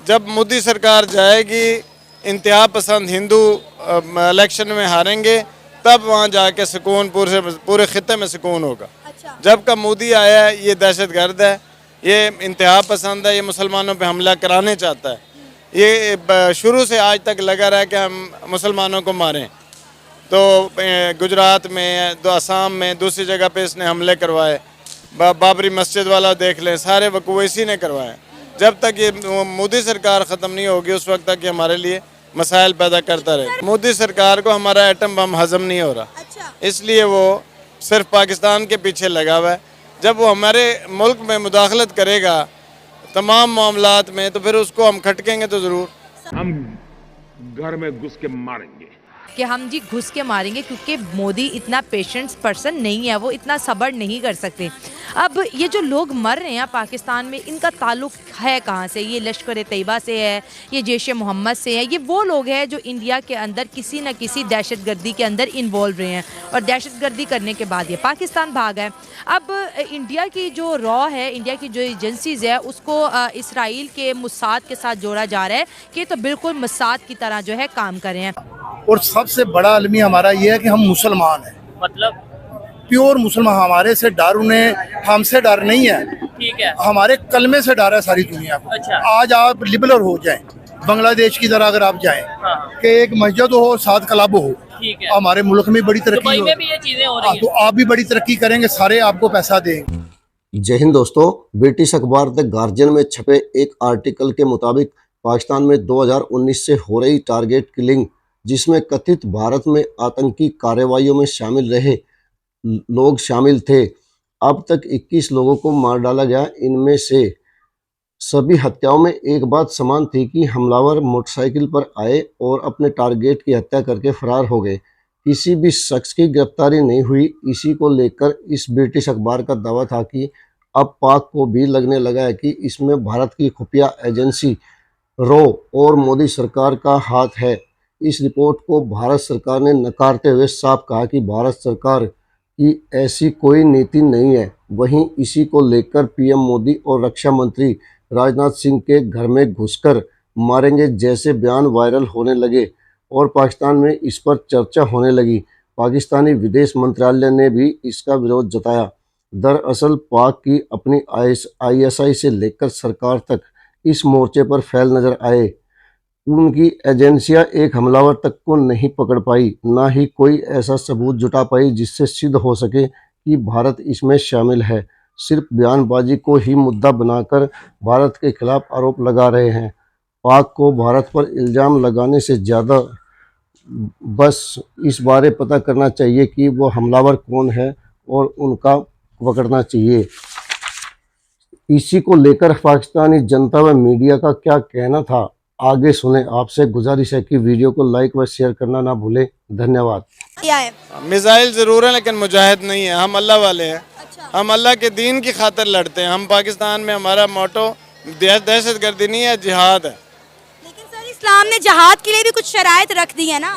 जब मोदी सरकार जाएगी, इंतहा पसंद हिंदू इलेक्शन में हारेंगे, तब वहाँ जाके सुकून पूरे खिते में सुकून होगा। अच्छा। जब का मोदी आया है, ये दहशतगर्द है, ये इंतहा पसंद है, ये मुसलमानों पे हमला कराने चाहता है। ये शुरू से आज तक लगा रहा है कि हम मुसलमानों को मारें। तो गुजरात में, तो असम में, दूसरी जगह पे इसने हमले करवाए। बाबरी मस्जिद वाला देख लें, सारे वकूअ इसी ने करवाए। जब तक ये मोदी सरकार ख़त्म नहीं होगी, उस वक्त तक ये हमारे लिए मसाइल पैदा करता रहे। मोदी सरकार को हमारा एटम बम हजम नहीं हो रहा, अच्छा। इसलिए वो सिर्फ पाकिस्तान के पीछे लगा हुआ है। जब वो हमारे मुल्क में मुदाखलत करेगा तमाम मामलात में, तो फिर उसको हम खटकेंगे तो ज़रूर। हम घर में घुस के मारेंगे कि हम जी घुस के मारेंगे, क्योंकि मोदी इतना पेशेंस पर्सन नहीं है, वो इतना सब्र नहीं कर सकते। अब ये जो लोग मर रहे हैं पाकिस्तान में, इनका ताल्लुक है कहाँ से? ये लश्कर तैयबा से है, ये जैश मोहम्मद से है, ये वो लोग हैं जो इंडिया के अंदर किसी न किसी दहशतगर्दी के अंदर इन्वॉल्व रहे हैं और दहशतगर्दी करने के बाद ये पाकिस्तान भाग है। अब इंडिया की जो रॉ है, इंडिया की जो एजेंसीज़ है, उसको इसराइल के मुसाद के साथ जोड़ा जा रहा है कि तो बिल्कुल मुसाद की तरह जो है काम कर रहे हैं। और सबसे बड़ा अलमी हमारा ये है कि हम मुसलमान हैं, मतलब प्योर मुसलमान। हमारे से डर उन्हें, हमसे डर नहीं है, ठीक है। हमारे कलमे से डर है सारी दुनिया को। अच्छा। आज आप लिबरल हो जाएं, बांग्लादेश की तरह अगर आप जाएं, हाँ। कि एक मस्जिद हो, 7 क्लब हो, ठीक है। हमारे मुल्क में बड़ी तरक्की दुबई हो, में भी ये चीजें हो रही तो आप भी बड़ी तरक्की करेंगे, सारे आपको पैसा देंगे। जय हिंद दोस्तों। ब्रिटिश अखबार द गार्जियन में छपे एक आर्टिकल के मुताबिक पाकिस्तान में 2019 से हो रही टारगेट किलिंग, जिसमें कथित भारत में आतंकी कार्रवाइयों में शामिल रहे लोग शामिल थे, अब तक 21 लोगों को मार डाला गया। इनमें से सभी हत्याओं में एक बात समान थी कि हमलावर मोटरसाइकिल पर आए और अपने टारगेट की हत्या करके फरार हो गए। किसी भी शख्स की गिरफ्तारी नहीं हुई। इसी को लेकर इस ब्रिटिश अखबार का दावा था कि अब पाक को भी लगने लगा है कि इसमें भारत की खुफिया एजेंसी रॉ और मोदी सरकार का हाथ है। इस रिपोर्ट को भारत सरकार ने नकारते हुए साफ कहा कि भारत सरकार की ऐसी कोई नीति नहीं है। वहीं इसी को लेकर पीएम मोदी और रक्षा मंत्री राजनाथ सिंह के घर में घुसकर मारेंगे जैसे बयान वायरल होने लगे और पाकिस्तान में इस पर चर्चा होने लगी। पाकिस्तानी विदेश मंत्रालय ने भी इसका विरोध जताया। दरअसल पाक की अपनी ISI से लेकर सरकार तक इस मोर्चे पर फैल नजर आए। उनकी एजेंसियां एक हमलावर तक को नहीं पकड़ पाई, ना ही कोई ऐसा सबूत जुटा पाई जिससे सिद्ध हो सके कि भारत इसमें शामिल है। सिर्फ बयानबाजी को ही मुद्दा बनाकर भारत के खिलाफ आरोप लगा रहे हैं। पाक को भारत पर इल्ज़ाम लगाने से ज़्यादा बस इस बारे पता करना चाहिए कि वो हमलावर कौन है और उनका पकड़ना चाहिए। इसी को लेकर पाकिस्तानी जनता व मीडिया का क्या कहना था, आगे सुने। आपसे गुजारिश है कि वीडियो को लाइक व शेयर करना ना भूलें। धन्यवाद। मिसाइल ज़रूर है लेकिन मुजाहिद नहीं है, हम अल्लाह वाले हैं। अच्छा। हम अल्लाह के दीन की खातिर लड़ते हैं। हम पाकिस्तान में, हमारा मोटो दहशतगर्दी नहीं है, जिहाद है। लेकिन सर इस्लाम ने जहाद के लिए भी कुछ शराइत रख दी है ना।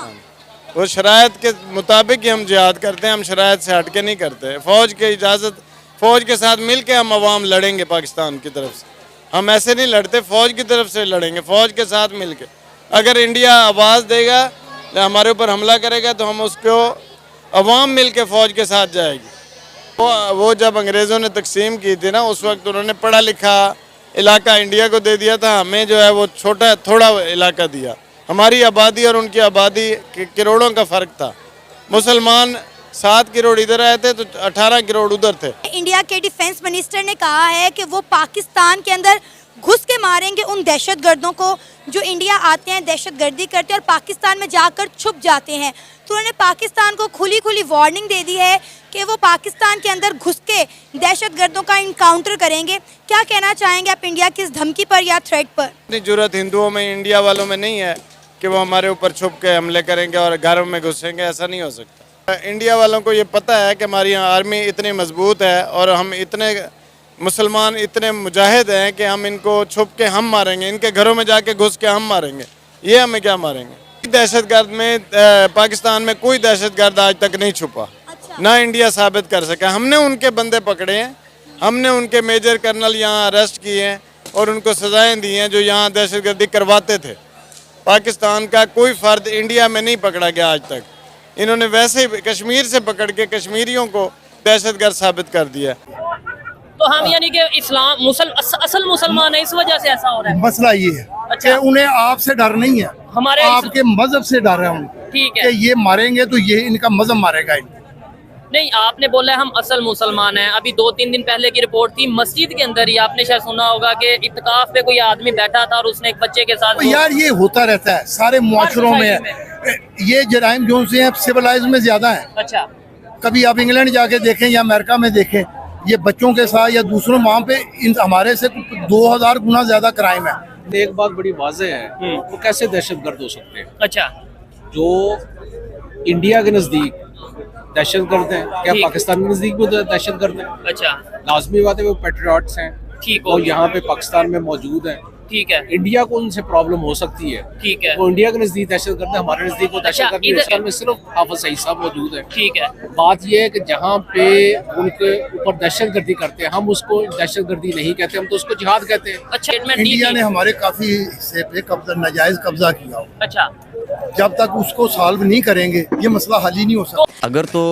वो शराइत के मुताबिक ही हम जिहाद करते हैं, हम शराइत से हट के नहीं करते। फ़ौज की इजाज़त, फ़ौज के साथ मिल के हम अवाम लड़ेंगे पाकिस्तान की तरफ से। हम ऐसे नहीं लड़ते, फ़ौज की तरफ से लड़ेंगे, फ़ौज के साथ मिल के। अगर इंडिया आवाज़ देगा, हमारे ऊपर हमला करेगा, तो हम उसको अवाम मिल के फ़ौज के साथ जाएगी। वो जब अंग्रेज़ों ने तकसीम की थी ना, उस वक्त उन्होंने पढ़ा लिखा इलाका इंडिया को दे दिया था, हमें जो है वो छोटा थोड़ा इलाका दिया। हमारी आबादी और उनकी आबादी करोड़ों का फ़र्क था। मुसलमान 7 करोड़ इधर आए थे तो 18 करोड़ उधर थे। इंडिया के डिफेंस मिनिस्टर ने कहा है कि वो पाकिस्तान के अंदर घुस के मारेंगे उन दहशतगर्दों को जो इंडिया आते हैं, दहशतगर्दी करते हैं और पाकिस्तान में जाकर छुप जाते हैं। तो उन्होंने पाकिस्तान को खुली खुली वार्निंग दे दी है कि वो पाकिस्तान के अंदर घुस के दहशतगर्दों का इनकाउंटर करेंगे। क्या कहना चाहेंगे आप इंडिया की इस धमकी पर या थ्रेट पर? इतनी जरूरत हिंदुओं में, इंडिया वालों में नहीं है कि वो हमारे ऊपर छुप के हमले करेंगे और घरों में घुसेंगे, ऐसा नहीं हो सकता। इंडिया वालों को ये पता है कि हमारी यहाँ आर्मी इतनी मजबूत है और हम इतने मुसलमान इतने मुजाहिद हैं कि हम इनको छुप के हम मारेंगे, इनके घरों में जाके घुस के हम मारेंगे। ये हमें क्या मारेंगे? दहशतगर्द में पाकिस्तान में कोई दहशतगर्द आज तक नहीं छुपा। अच्छा। ना इंडिया साबित कर सका। हमने उनके बंदे पकड़े हैं, हमने उनके मेजर कर्नल यहाँ अरेस्ट किए हैं, और उनको सजाएं दी हैं जो यहाँ दहशतगर्दी करवाते थे। पाकिस्तान का कोई फ़र्द इंडिया में नहीं पकड़ा गया आज तक। इन्होंने वैसे ही कश्मीर से पकड़ के कश्मीरियों को दहशतगर्द साबित कर दिया। तो हम यानी कि इस्लाम असल मुसलमान है, इस वजह से ऐसा हो रहा है। मसला ये है अच्छा। कि उन्हें आपसे डर नहीं है, हमारे आपके मजहब से डर है उनको। ठीक है। कि ये मारेंगे तो ये इनका मजहब मारेगा इनको। नहीं, आपने बोला है हम असल मुसलमान हैं। अभी 2-3 दिन पहले की रिपोर्ट थी मस्जिद के अंदर ही, आपने शायद सुना होगा कि इत्तिकाफ पे कोई आदमी बैठा था और उसने एक बच्चे के साथ यार ये होता रहता है सारे मुआशरों में है। ये जराइम जो से हैं सिविलाइज में ज्यादा है। अच्छा। कभी आप इंग्लैंड जाके देखें या अमेरिका में देखें, ये बच्चों के साथ या दूसरों वहाँ पे हमारे से 2000 गुना ज्यादा क्राइम है। एक बात बड़ी वाज़ेह है, वो कैसे दहशतगर्द हो सकते हैं। अच्छा। जो इंडिया के नज़दीक दहशतगर्द हैं, क्या पाकिस्तान के नज़दीक भी दहशतगर्द हैं? अच्छा। लाजमी बात है वो पेट्रियाट्स हैं, ठीक और यहाँ पे पाकिस्तान में मौजूद हैं। ठीक है। इंडिया को उनसे प्रॉब्लम हो सकती है। ठीक है। वो इंडिया के नज़दीक दहशतगर्द है, हमारे नज़दीक वो दहशतगर्द नहीं है। इधर- इसका में सिर्फ हाफिज सईद साहब मौजूद है। ठीक है। बात यह है कि जहाँ पे उनके ऊपर दहशतगर्दी करते हैं, हम उसको दहशतगर्दी नहीं कहते, हम तो उसको जिहाद कहते हैं। अच्छा। इंडिया ने हमारे काफी हिस्से पे नाजायज कब्जा किया हो। अच्छा। जब तक उसको सॉल्व नहीं करेंगे ये मसला हल ही नहीं हो सकता। अगर तो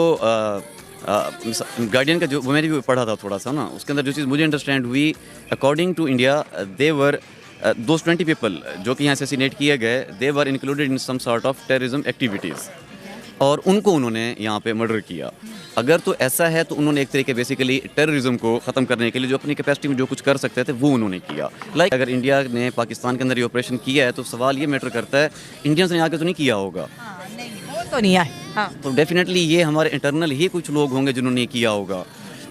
गार्डियन का जो वो मैंने भी पढ़ा था थोड़ा सा ना, उसके अंदर जो चीज़ मुझे अंडरस्टैंड हुई, according to India they were those 20 people जो कि यहाँ असैसिनेट किए गए, they were included in some sort of terrorism activities, और उनको उन्होंने यहाँ पे मर्डर किया। अगर तो ऐसा है तो उन्होंने एक तरीके बेसिकली टेररिज्म को ख़त्म करने के लिए जो अपनी कैपेसिटी में जो कुछ कर सकते थे वो उन्होंने किया। लाइक अगर इंडिया ने पाकिस्तान के अंदर ये ऑपरेशन किया है तो सवाल ये मैटर करता है इंडियंस ने आके तो नहीं किया होगा, नहीं वो तो नहीं है। हाँ। तो डेफिनेटली ये हमारे इंटरनल ही कुछ लोग होंगे जिन्होंने ये किया होगा।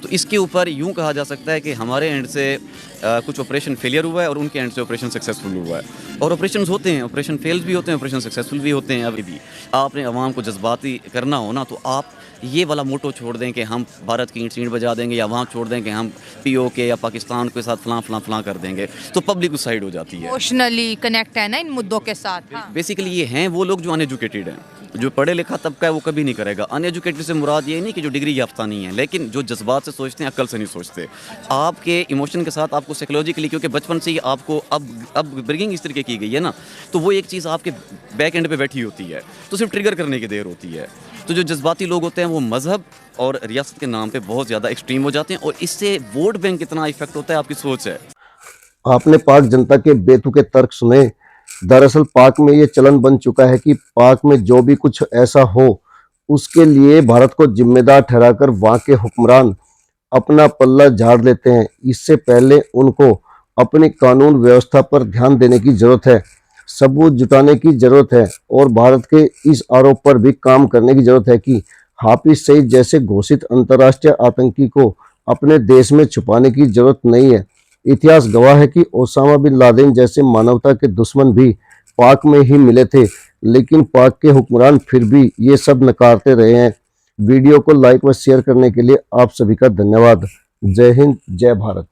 तो इसके ऊपर यूँ कहा जा सकता है कि हमारे एंड से कुछ ऑपरेशन फेलियर हुआ है और उनके एंड से ऑपरेशन सक्सेसफुल हुआ है। और ऑपरेशंस होते हैं, ऑपरेशन फेल्स भी होते हैं, ऑपरेशन सक्सेसफुल भी होते हैं। अभी भी आपने आवाम को जज्बाती करना हो ना, तो आप ये वाला मोटो छोड़ दें कि हम भारत की ईंट बजा देंगे, या वहाँ छोड़ दें कि हम POK या पाकिस्तान के साथ फलां कर देंगे, तो पब्लिक उस साइड हो जाती है। इमोशनली कनेक्ट है ना इन मुद्दों के साथ। हाँ। बेसिकली ये हैं वो लोग जो अनएजुकेटेड हैं, जो पढ़े लिखा तबका है वो कभी नहीं करेगा। अनएजुकेटेड से मुराद ये नहीं कि जो डिग्री याफ्ता नहीं है, लेकिन जो जज्बात से सोचते हैं, अक्ल से नहीं सोचते। आपके इमोशन के साथ आपको साइकोलॉजिकली, क्योंकि बचपन से ही आपको अब ब्रिगिंग इस तरीके की गई है ना, तो वो एक चीज़ आपके बैक एंड पे बैठी होती है, तो सिर्फ ट्रिगर करने की देर होती है। तो जो जज्बाती लोग होते हैं वो मजहब और रियासत के नाम पे बहुत ज़्यादा एक्सट्रीम हो जाते हैं, और इससे वोट बैंक कितना इफेक्ट होता है आपकी सोच है। आपने पाक जनता के बेतुके तर्क सुने। दरअसल पाक में ये चलन बन चुका है कि पाक में जो भी कुछ ऐसा हो उसके लिए भारत को जिम्मेदार ठहराकर वहाँ के हुक्मरान अपना पल्ला झाड़ लेते हैं। इससे पहले उनको अपनी कानून व्यवस्था पर ध्यान देने की जरूरत है, सबूत जुटाने की जरूरत है, और भारत के इस आरोप पर भी काम करने की जरूरत है कि हाफिज सईद जैसे घोषित अंतर्राष्ट्रीय आतंकी को अपने देश में छुपाने की जरूरत नहीं है। इतिहास गवाह है कि ओसामा बिन लादेन जैसे मानवता के दुश्मन भी पाक में ही मिले थे, लेकिन पाक के हुक्मरान फिर भी ये सब नकारते रहे हैं। वीडियो को लाइक व शेयर करने के लिए आप सभी का धन्यवाद। जय हिंद, जय भारत।